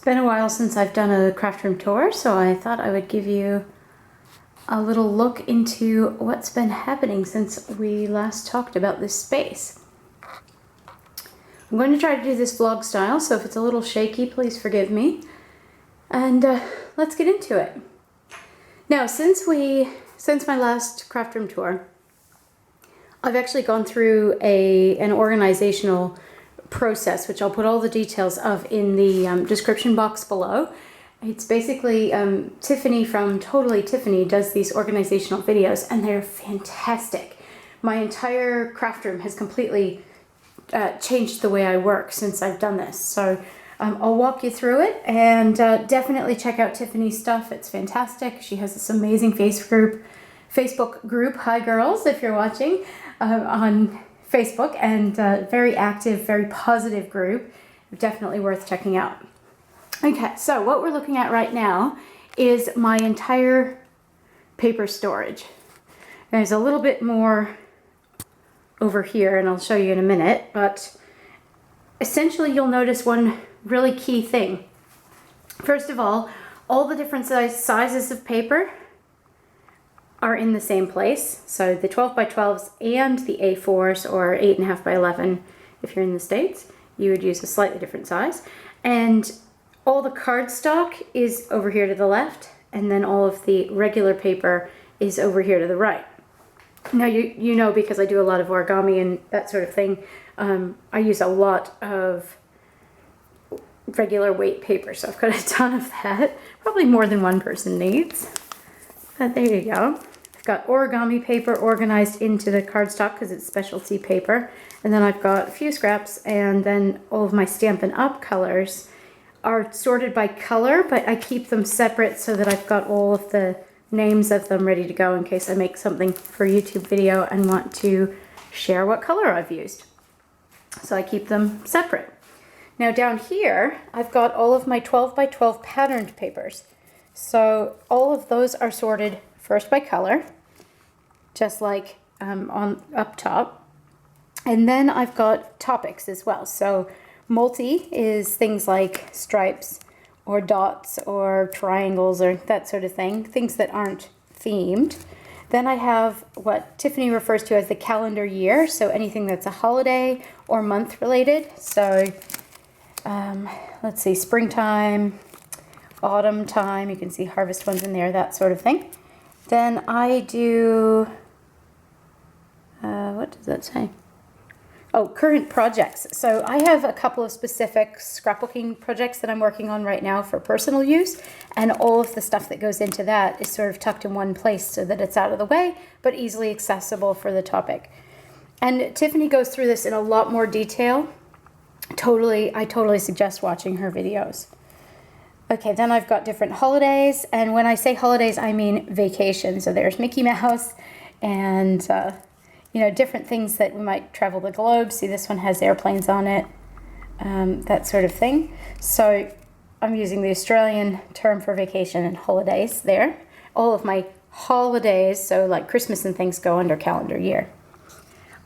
been a while since I've done a craft room tour, so I thought I would give you a little look into what's been happening since we last talked about this space. I'm going to try to do this vlog style, so if it's a little shaky, please forgive me. And let's get into it. Now, since my last craft room tour, I've actually gone through an organizational process, which I'll put all the details of in the description box below. It's basically Tiffany from Totally Tiffany does these organizational videos, and they're fantastic. My entire craft room has completely changed the way I work since I've done this. So I'll walk you through it, and definitely check out Tiffany's stuff. It's fantastic. She has this amazing Facebook group, hi girls, if you're watching, on Facebook, and very active, very positive group. Definitely worth checking out. Okay, so what we're looking at right now is my entire paper storage. There's a little bit more over here, and I'll show you in a minute, but essentially you'll notice one really key thing. First of all the different sizes of paper are in the same place. So the 12 by 12s and the A4s, or 8.5 by 11 if you're in the States, you would use a slightly different size. And all the cardstock is over here to the left, and then all of the regular paper is over here to the right. Now you know, because I do a lot of origami and that sort of thing, I use a lot of regular weight paper, so I've got a ton of that, probably more than one person needs. But there you go. I've got origami paper organized into the cardstock because it's specialty paper, and then I've got a few scraps, and then all of my Stampin' Up! Colors are sorted by color, but I keep them separate so that I've got all of the names of them ready to go in case I make something for a YouTube video and want to share what color I've used. So I keep them separate. Now down here, I've got all of my 12 by 12 patterned papers. So all of those are sorted first by color, just like on up top. And then I've got topics as well. So multi is things like stripes or dots or triangles or that sort of thing, things that aren't themed. Then I have what Tiffany refers to as the calendar year, so anything that's a holiday or month related. So let's see, springtime, autumn time, you can see harvest ones in there, that sort of thing. Then I do, what does that say? Oh, current projects. So I have a couple of specific scrapbooking projects that I'm working on right now for personal use, and all of the stuff that goes into that is sort of tucked in one place so that it's out of the way, but easily accessible for the topic. And Tiffany goes through this in a lot more detail. I totally suggest watching her videos. Okay, then I've got different holidays, and when I say holidays, I mean vacation. So there's Mickey Mouse and you know, different things that we might travel the globe. See, this one has airplanes on it, that sort of thing. So I'm using the Australian term for vacation and holidays there. All of my holidays, so like Christmas and things, go under calendar year.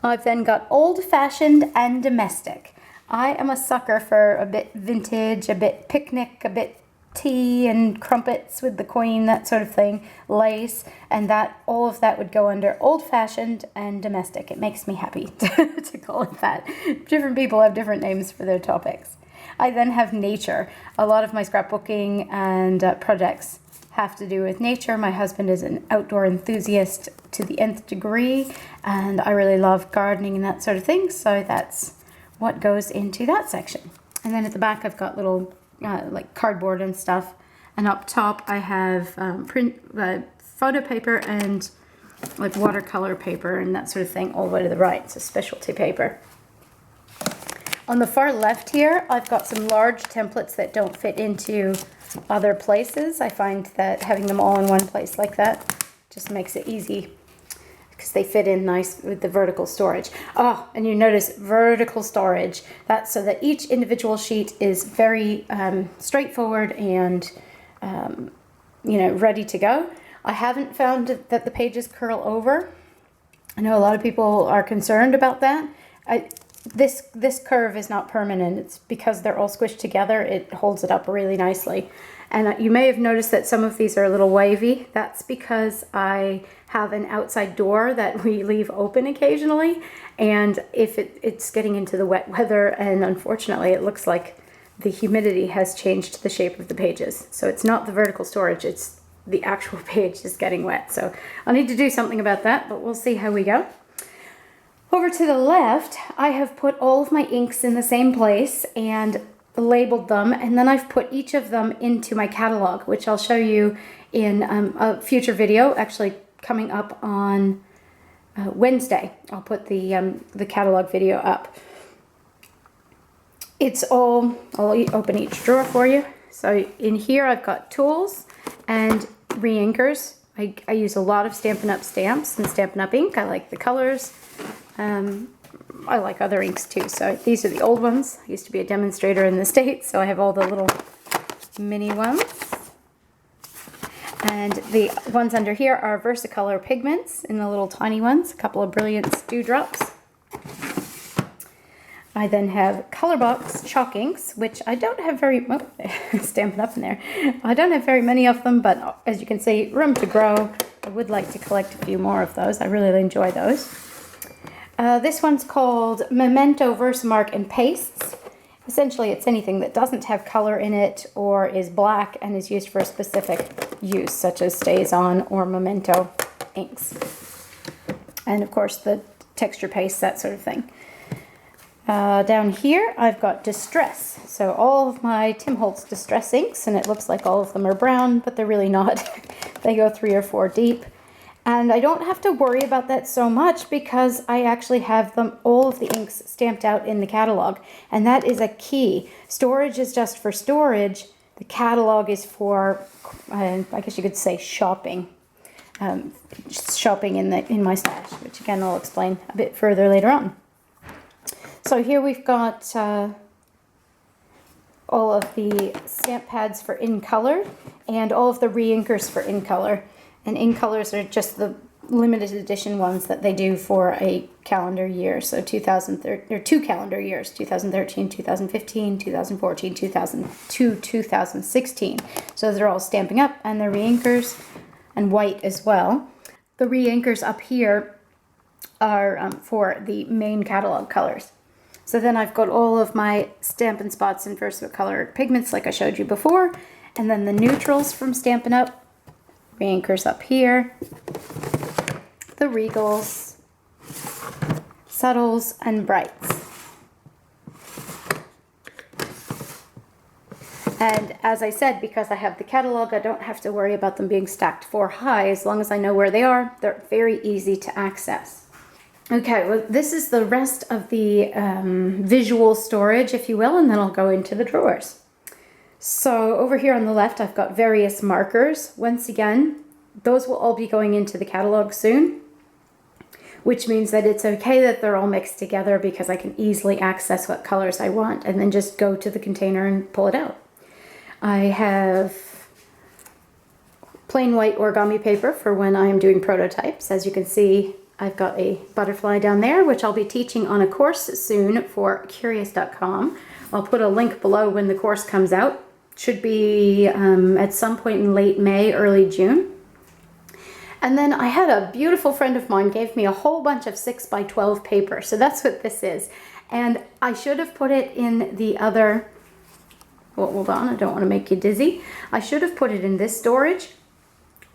I've then got old-fashioned and domestic. I am a sucker for a bit vintage, a bit picnic, a bit tea and crumpets with the queen, that sort of thing, lace, and that all of that would go under old-fashioned and domestic. It makes me happy to call it that. Different people have different names for their topics. I then have nature. A lot of my scrapbooking and projects have to do with nature. My husband is an outdoor enthusiast to the nth degree, and I really love gardening and that sort of thing, so that's what goes into that section. And then at the back I've got little like cardboard and stuff, and up top I have photo paper and like watercolor paper and that sort of thing all the way to the right. It's a specialty paper. On the far left here, I've got some large templates that don't fit into other places. I find that having them all in one place like that just makes it easy because they fit in nice with the vertical storage. Oh, and you notice vertical storage. That's so that each individual sheet is very straightforward and you know, ready to go. I haven't found that the pages curl over. I know a lot of people are concerned about that. this curve is not permanent. It's because they're all squished together, it holds it up really nicely. And you may have noticed that some of these are a little wavy. That's because I have an outside door that we leave open occasionally. And if it's getting into the wet weather, and unfortunately it looks like the humidity has changed the shape of the pages. So it's not the vertical storage, it's the actual page is getting wet. So I'll need to do something about that, but we'll see how we go. Over to the left, I have put all of my inks in the same place and labeled them, and then I've put each of them into my catalog, which I'll show you in a future video, actually coming up on Wednesday. I'll put the catalog video up. It's all, I'll open each drawer for you. So in here I've got tools and re-inkers. I use a lot of Stampin' Up! Stamps and Stampin' Up! Ink. I like the colors. I like other inks too. So these are the old ones. I used to be a demonstrator in the States, so I have all the little mini ones. And the ones under here are Versacolor pigments in the little tiny ones, a couple of Brilliance Dewdrops. I then have Colorbox chalk inks, which I don't have very, well, Stampin' Up! In there. I don't have very many of them, but as you can see, room to grow. I would like to collect a few more of those. I really enjoy those. This one's called Memento Versamark and Pastes. Essentially, it's anything that doesn't have color in it or is black and is used for a specific use, such as StazOn or Memento inks. And of course, the texture paste, that sort of thing. Down here, I've got Distress. So all of my Tim Holtz Distress inks, and it looks like all of them are brown, but they're really not. They go 3 or 4 deep. And I don't have to worry about that so much because I actually have them, all of the inks stamped out in the catalog. And that is a key. Storage is just for storage. The catalog is for, I guess you could say, shopping. Shopping in my stash, which again I'll explain a bit further later on. So here we've got all of the stamp pads for in color and all of the re-inkers for in color. And in colors are just the limited edition ones that they do for a calendar year. So 2013, or 2 calendar years, 2013, 2015, 2014, 2002, 2016. So they're all Stampin' Up! And the re-inkers, and white as well. The re-inkers up here are for the main catalog colors. So then I've got all of my Stampin' Spots and Versacolor pigments like I showed you before. And then the neutrals from Stampin' Up! Re-inkers up here. The Regals, Subtles, and Brights. And as I said, because I have the catalog, I don't have to worry about them being stacked 4 high. As long as I know where they are, they're very easy to access. Okay, well, this is the rest of the visual storage, if you will, and then I'll go into the drawers. So over here on the left, I've got various markers. Once again, those will all be going into the catalog soon, which means that it's okay that they're all mixed together because I can easily access what colors I want and then just go to the container and pull it out. I have plain white origami paper for when I'm doing prototypes. As you can see, I've got a butterfly down there, which I'll be teaching on a course soon for curious.com. I'll put a link below when the course comes out. Should be at some point in late May, early June. And then I had a beautiful friend of mine gave me a whole bunch of 6x12 paper. So that's what this is. And I should have put it in the other, well, hold on, I don't want to make you dizzy. I should have put it in this storage,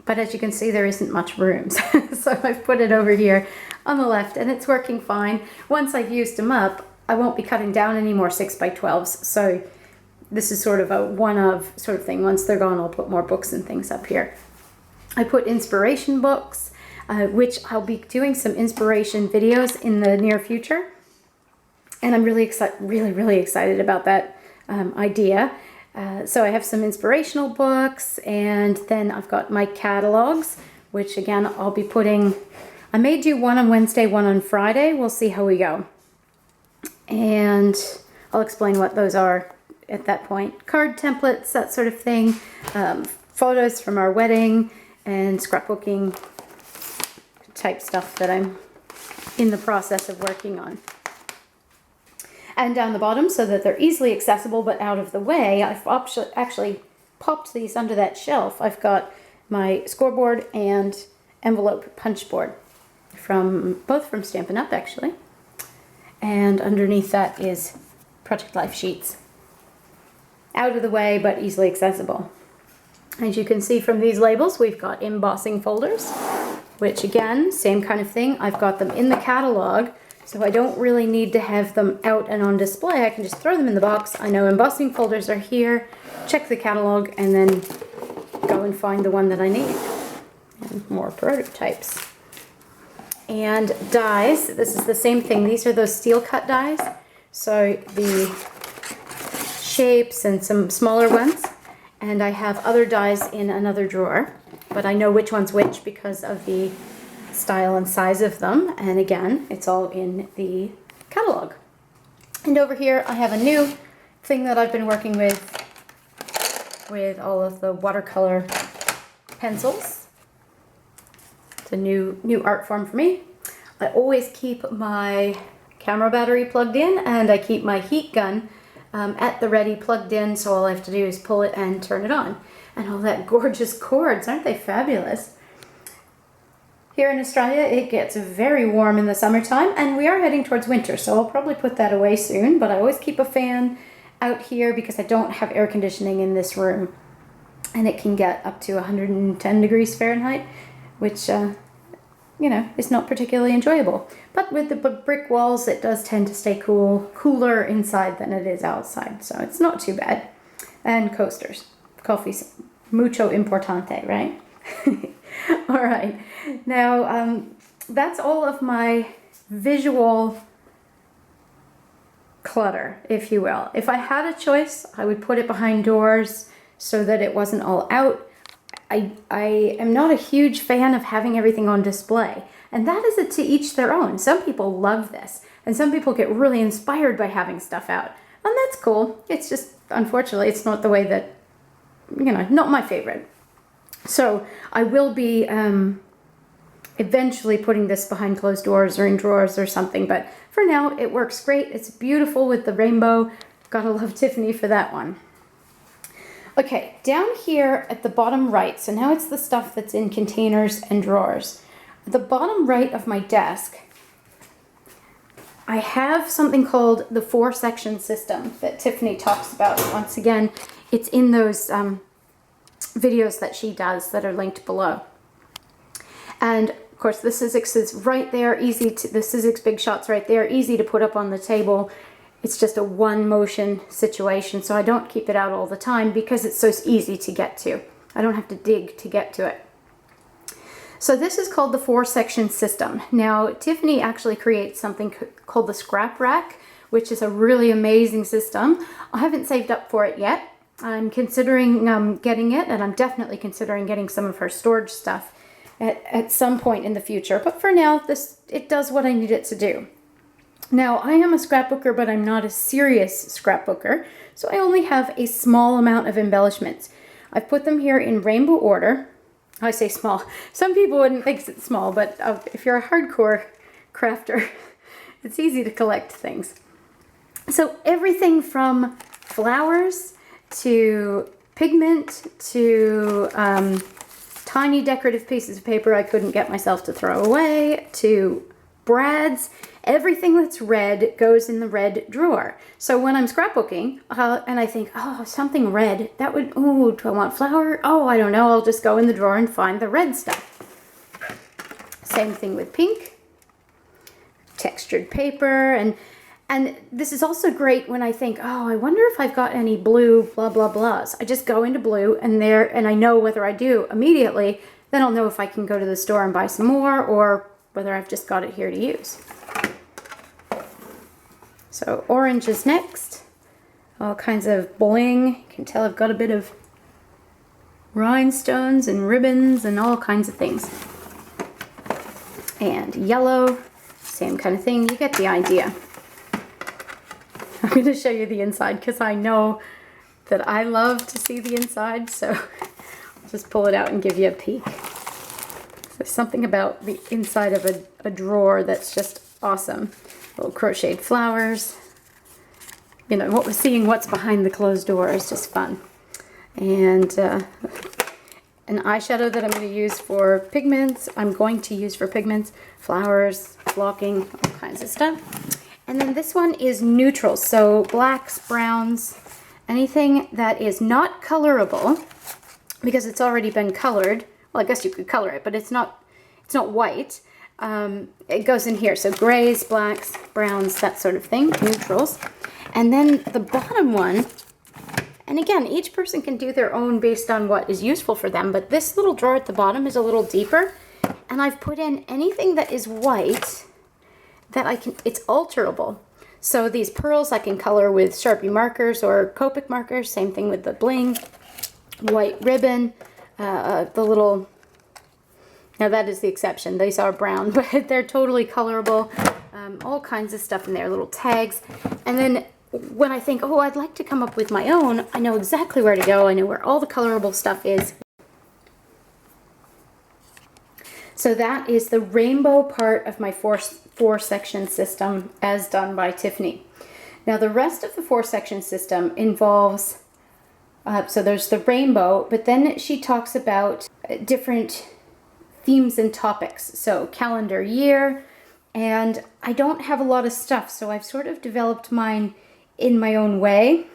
but as you can see, there isn't much room. So I've put it over here on the left and it's working fine. Once I've used them up, I won't be cutting down any more 6x12s. So this is sort of a one-of sort of thing. Once they're gone, I'll put more books and things up here. I put inspiration books, which I'll be doing some inspiration videos in the near future. And I'm really excited about that idea. So I have some inspirational books, and then I've got my catalogs, which again, I'll be putting, I may do one on Wednesday, one on Friday. We'll see how we go. And I'll explain what those are at that point. Card templates, that sort of thing. Photos from our wedding and scrapbooking type stuff that I'm in the process of working on. and down the bottom so that they're easily accessible but out of the way, I've actually popped these under that shelf. I've got my scoreboard and envelope punch board both from Stampin' Up! Actually. And underneath that is Project Life sheets. Out of the way but easily accessible. As you can see from these labels, we've got embossing folders, which again, same kind of thing. I've got them in the catalog, so I don't really need to have them out and on display. I can just throw them in the box. I know embossing folders are here, check the catalog, and then go and find the one that I need. And more prototypes. And dies, this is the same thing. These are those steel cut dies. So the shapes and some smaller ones. And I have other dies in another drawer, but I know which one's which because of the style and size of them. And again, it's all in the catalog. And over here, I have a new thing that I've been working with all of the watercolor pencils. It's a new art form for me. I always keep my camera battery plugged in, and I keep my heat gun at the ready plugged in, so all I have to do is pull it and turn it on. And all that gorgeous cords, aren't they fabulous? Here in Australia, it gets very warm in the summertime, and we are heading towards winter, so I'll probably put that away soon, but I always keep a fan out here because I don't have air conditioning in this room. And it can get up to 110 degrees Fahrenheit, which, you know, is not particularly enjoyable. But with the brick walls, it does tend to stay cooler inside than it is outside, so it's not too bad. And coasters. Coffee's mucho importante, right? All right. Now, that's all of my visual clutter, if you will. If I had a choice, I would put it behind doors so that it wasn't all out. I am not a huge fan of having everything on display. And that is it, to each their own. Some people love this, and some people get really inspired by having stuff out. And that's cool. It's just, unfortunately, it's not the way that, you know, not my favorite. So I will be eventually putting this behind closed doors or in drawers or something. But for now, it works great. It's beautiful with the rainbow. Gotta love Tiffany for that one. Okay, down here at the bottom right, so now it's the stuff that's in containers and drawers. At the bottom right of my desk, I have something called the 4-section system that Tiffany talks about. Once again, it's in those videos that she does that are linked below. And of course, the Sizzix is right there, the Sizzix Big Shot's right there, easy to put up on the table. It's just a one motion situation, so I don't keep it out all the time because it's so easy to get to. I don't have to dig to get to it. So this is called the 4-section system. Now, Tiffany actually creates something called the Scraprack, which is a really amazing system. I haven't saved up for it yet. I'm considering getting it, and I'm definitely considering getting some of her storage stuff at some point in the future. But for now, it does what I need it to do. Now, I am a scrapbooker, but I'm not a serious scrapbooker, so I only have a small amount of embellishments. I've put them here in rainbow order. I say small. Some people wouldn't think it's small, but if you're a hardcore crafter, it's easy to collect things. So everything from flowers to pigment to tiny decorative pieces of paper I couldn't get myself to throw away to brads. Everything that's red goes in the red drawer. So when I'm scrapbooking and I think, oh, something red, that would, ooh, do I want flower? Oh, I don't know. I'll just go in the drawer and find the red stuff. Same thing with pink, textured paper, and this is also great when I think, oh, I wonder if I've got any blue blah blah blahs. I just go into blue and I know whether I do immediately. Then I'll know if I can go to the store and buy some more or whether I've just got it here to use. So orange is next. All kinds of bling. You can tell I've got a bit of rhinestones and ribbons and all kinds of things. And yellow, same kind of thing. You get the idea. I'm going to show you the inside because I know that I love to see the inside, so I'll just pull it out and give you a peek. There's something about the inside of a drawer that's just awesome. Little crocheted flowers, you know, what was seeing what's behind the closed door is just fun. And an eyeshadow that I'm going to use for pigments. Flowers, blocking, all kinds of stuff. And then this one is neutrals, so blacks, browns, anything that is not colorable, because it's already been colored. Well, I guess you could color it, but it's not white. It goes in here, so grays, blacks, browns, that sort of thing, neutrals. And then the bottom one, and again, each person can do their own based on what is useful for them, but this little drawer at the bottom is a little deeper, and I've put in anything that is white that it's alterable. So these pearls I can color with Sharpie markers or Copic markers, same thing with the bling, white ribbon, the little, now that is the exception, these are brown, but they're totally colorable, all kinds of stuff in there, little tags. And then when I think, oh, I'd like to come up with my own, I know exactly where to go. I know where all the colorable stuff is. So that is the rainbow part of my four section system as done by Tiffany. Now the rest of the 4-section system involves, so there's the rainbow, but then she talks about different themes and topics. So calendar year, and I don't have a lot of stuff, so I've sort of developed mine in my own way.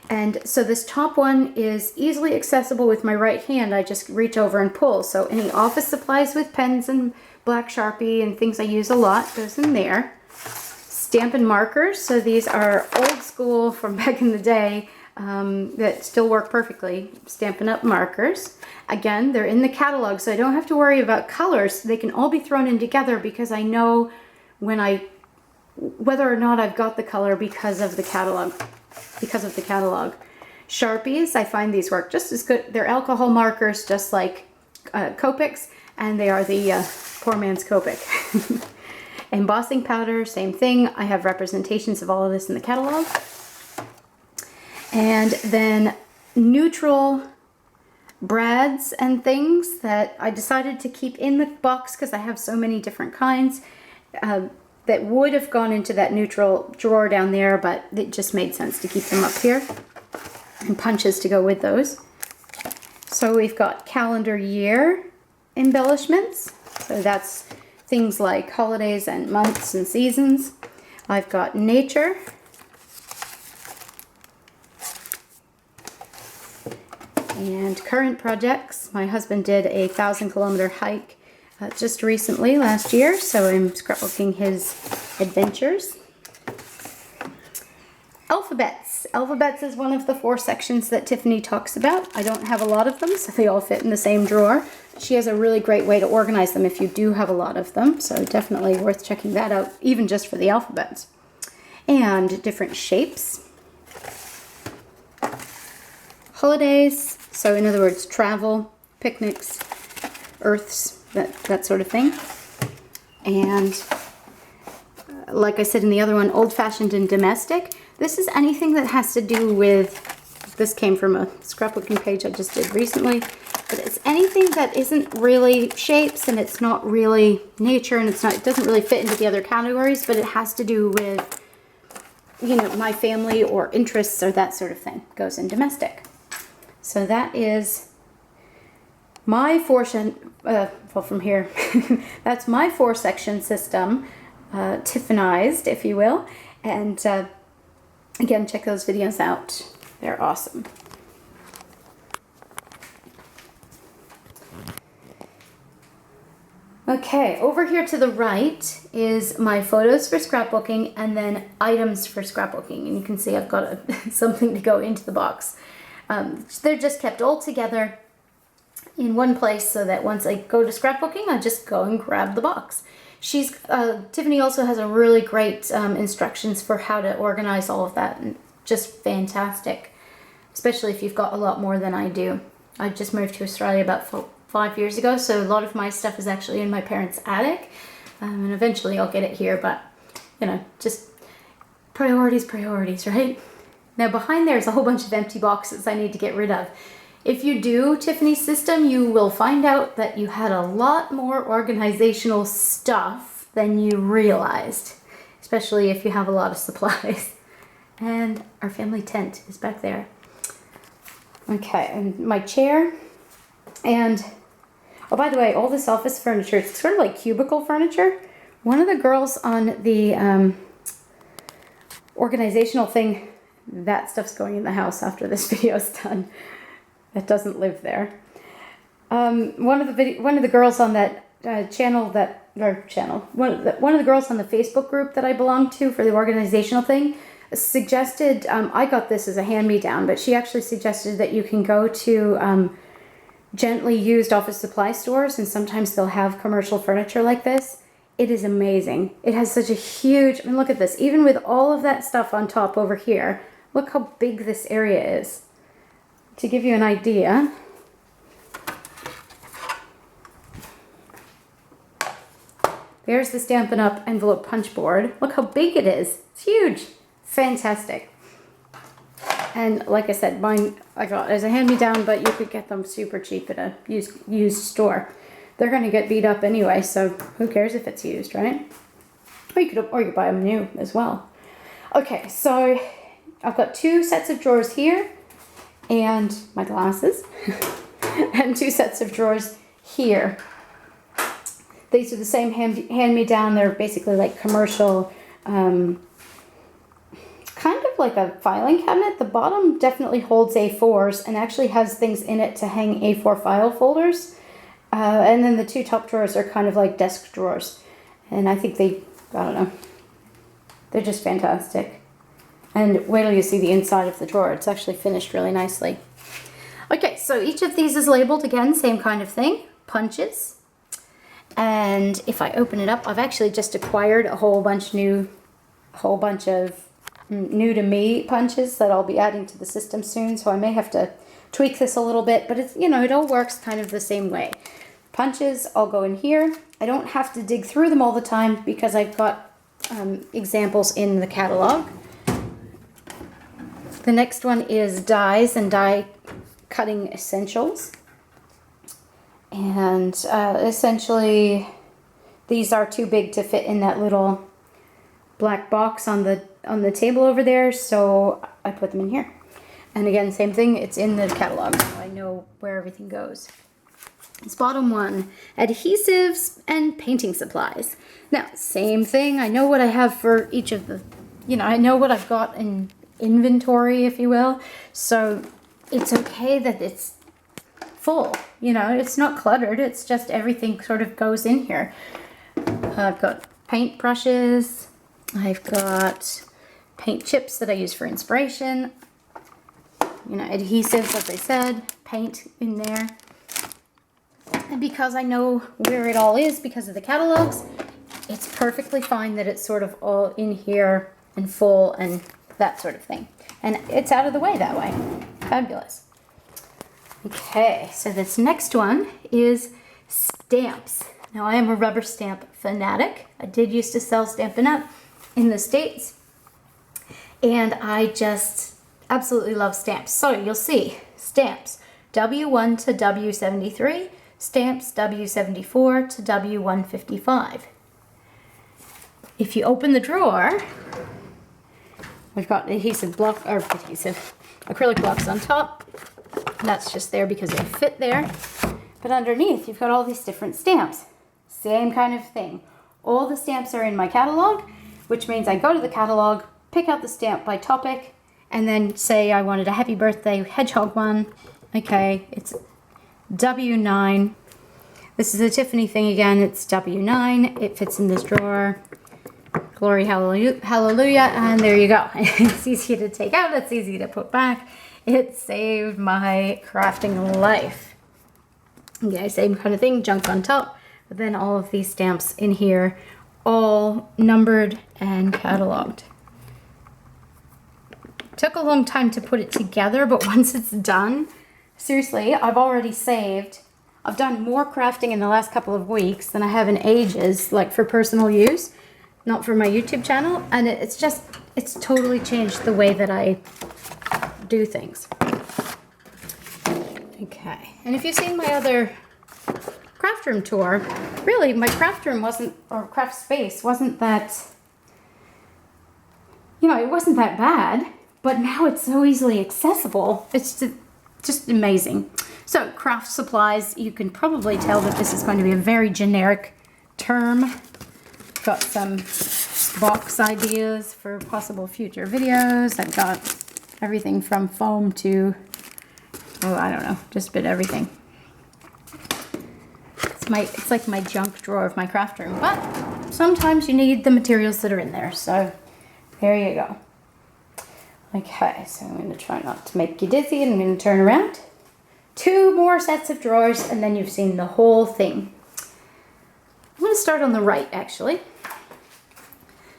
And so this top one is easily accessible with my right hand. I just reach over and pull. So any office supplies with pens and black Sharpie and things I use a lot goes in there. Stampin' markers. So these are old school from back in the day that still work perfectly. Stampin' Up! Markers. Again, they're in the catalog, so I don't have to worry about colors. They can all be thrown in together because I know whether or not I've got the color because of the catalog. Sharpies, I find these work just as good. They're alcohol markers, just like Copics, and they are the poor man's Copic. Embossing powder, same thing. I have representations of all of this in the catalog. And then neutral brads and things that I decided to keep in the box because I have so many different kinds. That would have gone into that neutral drawer down there, but it just made sense to keep them up here. And punches to go with those. So we've got calendar year embellishments. So that's things like holidays and months and seasons. I've got nature. And current projects. My husband did a 1,000-kilometer hike just recently, last year, so I'm scrapbooking his adventures. Alphabets. Alphabets is one of the 4 sections that Tiffany talks about. I don't have a lot of them, so they all fit in the same drawer. She has a really great way to organize them if you do have a lot of them, so definitely worth checking that out, even just for the alphabets. And different shapes. Holidays, so in other words, travel, picnics, earths, that sort of thing. And like I said in the other one, old-fashioned and domestic. This is anything that has to do with, this came from a scrapbooking page I just did recently, but it's anything that isn't really shapes and it's not really nature and it doesn't really fit into the other categories, but it has to do with, you know, my family or interests or that sort of thing. Goes in domestic. So that is my from here, that's my 4-section system, Tiffanized, if you will. And again, check those videos out. They're awesome. Okay, over here to the right is my photos for scrapbooking and then items for scrapbooking. And you can see I've got something to go into the box. They're just kept all together in one place so that once I go to scrapbooking, I just go and grab the box. Tiffany also has a really great instructions for how to organize all of that, and just fantastic, especially if you've got a lot more than I do. I just moved to Australia about 5 years ago, so a lot of my stuff is actually in my parents' attic, and eventually I'll get it here, but you know, just priorities, right? Now behind there is a whole bunch of empty boxes I need to get rid of. If you do Tiffany's system, you will find out that you had a lot more organizational stuff than you realized, especially if you have a lot of supplies. and our family tent is back there. Okay, and my chair, and oh, by the way, all this office furniture, it's sort of like cubicle furniture. One of the girls on the organizational thing, that stuff's going in the house after this video is done. That doesn't live there. One of the girls on that one of the girls on the Facebook group that I belong to for the organizational thing suggested, I got this as a hand-me-down, but she actually suggested that you can go to gently used office supply stores, and sometimes they'll have commercial furniture like this. It is amazing. It has such a huge, I mean, look at this. Even with all of that stuff on top over here, look how big this area is. To give you an idea, there's the Stampin' Up! Envelope punch board. Look how big it is. It's huge. Fantastic. And like I said, mine I got as a hand-me-down, but you could get them super cheap at a used store. They're going to get beat up anyway, so who cares if it's used, right? Or you could buy them new as well. Okay, so I've got 2 sets of drawers here, and my glasses, and 2 sets of drawers here. These are the same hand-me-down. They're basically like commercial, kind of like a filing cabinet. The bottom definitely holds A4s and actually has things in it to hang A4 file folders. And then the 2 top drawers are kind of like desk drawers. And I think I don't know, they're just fantastic. And wait till you see the inside of the drawer. It's actually finished really nicely. Okay, so each of these is labeled again, same kind of thing, punches. And if I open it up, I've actually just acquired a whole bunch of new to me punches that I'll be adding to the system soon. So I may have to tweak this a little bit, but it's, you know, it all works kind of the same way. Punches all go in here. I don't have to dig through them all the time because I've got examples in the catalog. The next one is dies and die cutting essentials. And essentially, these are too big to fit in that little black box on the table over there, so I put them in here. And again, same thing, it's in the catalog, so I know where everything goes. This bottom one, adhesives and painting supplies. Now, same thing, I know what I have for each of the, you know, I know what I've got in inventory, if you will, so it's okay that it's full, you know, it's not cluttered, it's just everything sort of goes in here. I've got paint brushes, I've got paint chips that I use for inspiration, you know, adhesives, as I said, paint in there. And because I know where it all is because of the catalogs, it's perfectly fine that it's sort of all in here and full and that sort of thing. And it's out of the way that way. Fabulous. Okay, so this next one is stamps. Now I am a rubber stamp fanatic. I did used to sell Stampin' Up! In the States. And I just absolutely love stamps. So you'll see stamps W1 to W73, stamps W74 to W155. If you open the drawer, we've got acrylic blocks on top. That's just there because they fit there. But underneath, you've got all these different stamps. Same kind of thing. All the stamps are in my catalog, which means I go to the catalog, pick out the stamp by topic, and then say I wanted a happy birthday hedgehog one. Okay, it's W9. This is a Tiffany thing again. It's W9. It fits in this drawer. Glory, hallelujah, and there you go. It's easy to take out. It's easy to put back. It saved my crafting life. Okay, same kind of thing, junk on top, but then all of these stamps in here, all numbered and cataloged. Took a long time to put it together, but once it's done, seriously, I've already saved. I've done more crafting in the last couple of weeks than I have in ages, like for personal use, not for my YouTube channel, and it's totally changed the way that I do things. Okay, and if you've seen my other craft room tour, really my craft room wasn't, or craft space wasn't that, you know, it wasn't that bad, but now it's so easily accessible. It's just amazing. So craft supplies, you can probably tell that this is going to be a very generic term. Got some box ideas for possible future videos. I've got everything from foam to, oh, I don't know, just a bit of everything. It's like my junk drawer of my craft room, but sometimes you need the materials that are in there, so there you go. Okay, so I'm going to try not to make you dizzy, and I'm going to turn around. 2 more sets of drawers, and then you've seen the whole thing. I'm going to start on the right, actually.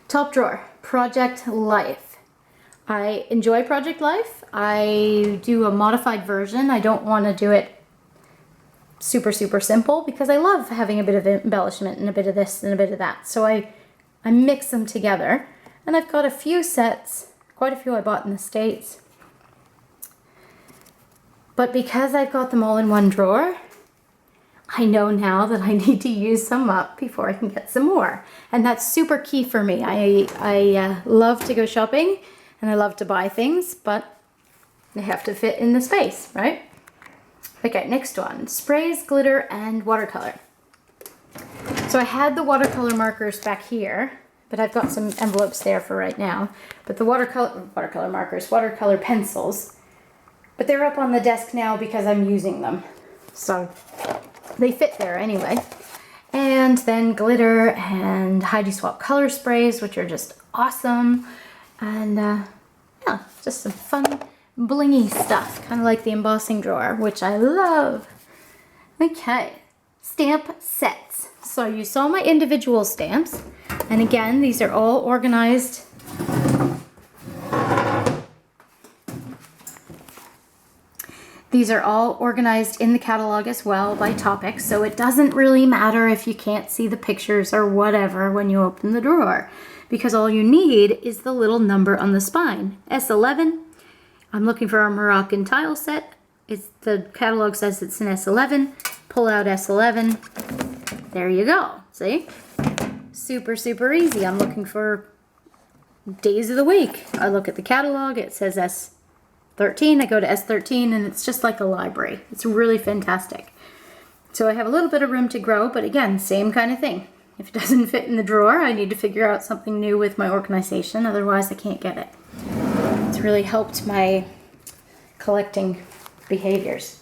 Top drawer, Project Life. I enjoy Project Life. I do a modified version. I don't want to do it super simple because I love having a bit of embellishment and a bit of this and a bit of that. So I mix them together, and I've got a few sets, quite a few I bought in the States. But because I've got them all in one drawer, I know now that I need to use some up before I can get some more. And that's super key for me. I love to go shopping and I love to buy things, but they have to fit in the space, right? Okay, next one, sprays, glitter, and watercolor. So I had the watercolor markers back here, but I've got some envelopes there for right now. But the watercolor markers, watercolor pencils, but they're up on the desk now because I'm using them. So they fit there anyway. And then glitter and Heidi Swap color sprays, which are just awesome. And yeah, just some fun blingy stuff, kind of like the embossing drawer, which I love. Okay, stamp sets. So you saw my individual stamps, and again, these are all organized. These are all organized in the catalog as well by topic, so it doesn't really matter if you can't see the pictures or whatever when you open the drawer, because all you need is the little number on the spine, S11. I'm looking for a Moroccan tile set. The catalog says it's an S11. Pull out S11. There you go. See? Super easy. I'm looking for days of the week. I look at the catalog. It says S13. I go to S13, and it's just like a library. It's really fantastic. So I have a little bit of room to grow, but again, same kind of thing. If it doesn't fit in the drawer, I need to figure out something new with my organization. Otherwise, I can't get it. It's really helped my collecting behaviors.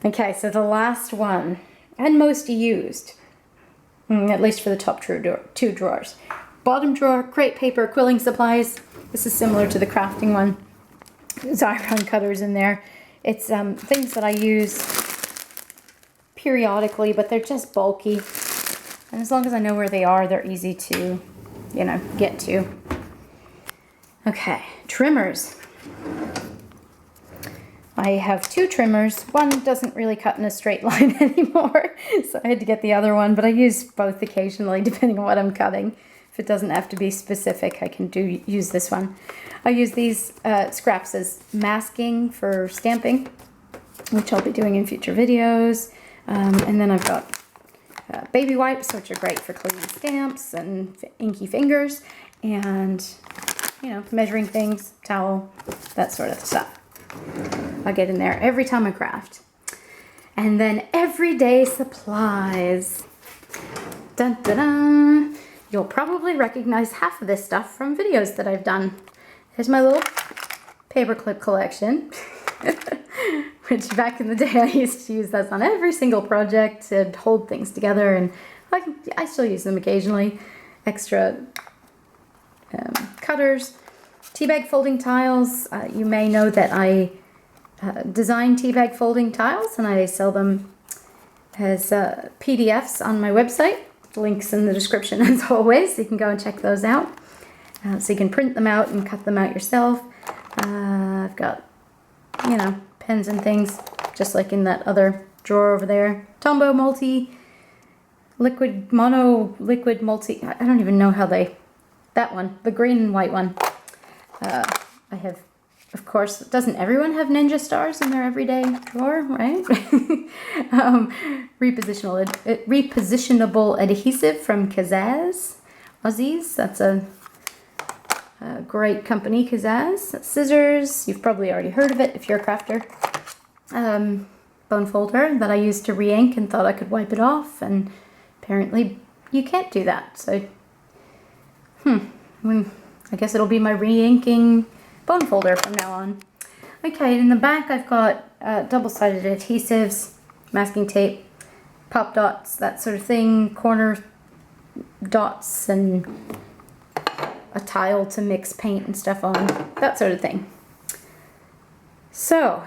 Okay, so the last one, and most used, at least for the top 2 drawers. Bottom drawer, crepe paper, quilling supplies. This is similar to the crafting one. There's iron cutters in there. It's things that I use periodically, but they're just bulky. And as long as I know where they are, they're easy to, you know, get to. Okay, trimmers. I have 2 trimmers. One doesn't really cut in a straight line anymore, so I had to get the other one, but I use both occasionally depending on what I'm cutting. If it doesn't have to be specific, I can use this one. I use these scraps as masking for stamping, which I'll be doing in future videos. And then I've got baby wipes, which are great for cleaning stamps and inky fingers, and you know, measuring things, towel, that sort of stuff. I'll get in there every time I craft. And then everyday supplies. Dun, dun, dun. You'll probably recognize half of this stuff from videos that I've done. Here's my little paperclip collection, which back in the day I used to use those on every single project to hold things together, and I still use them occasionally. Extra cutters, teabag folding tiles. You may know that I design teabag folding tiles, and I sell them as PDFs on my website. Links in the description as always, so you can go and check those out. So you can print them out and cut them out yourself. I've got, you know, pens and things, just like in that other drawer over there. Tombow multi, liquid multi, I don't even know how that one, the green and white one. I have, of course, doesn't everyone have ninja stars in their everyday drawer, right? Repositionable adhesive from Kazaz. Aussies, that's a great company, Kazaz. Scissors, you've probably already heard of it if you're a crafter. Bone folder that I used to re-ink and thought I could wipe it off, and apparently you can't do that. So, I guess it'll be my re-inking bone folder from now on. Okay, in the back I've got double-sided adhesives, masking tape, pop dots, that sort of thing, corner dots, and a tile to mix paint and stuff on, that sort of thing. So,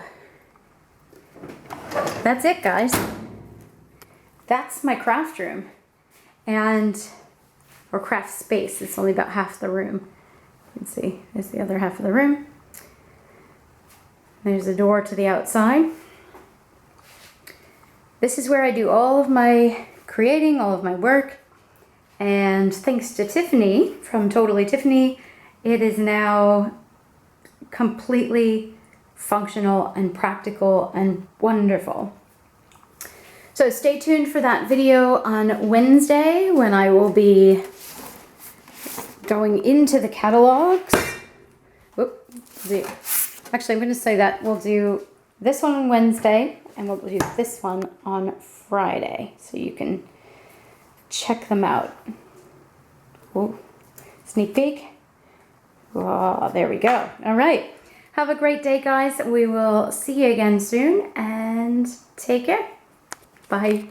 that's it, guys. That's my craft room, or craft space. It's only about half the room. You can see, there's the other half of the room. There's a door to the outside. This is where I do all of my creating, all of my work. And thanks to Tiffany from Totally Tiffany, it is now completely functional and practical and wonderful. So stay tuned for that video on Wednesday when I will be going into the catalogs. Actually, I'm going to say that we'll do this one on Wednesday and we'll do this one on Friday, so you can check them out. Ooh, sneak peek. Oh, there we go. All right. Have a great day, guys. We will see you again soon, and take care. Bye.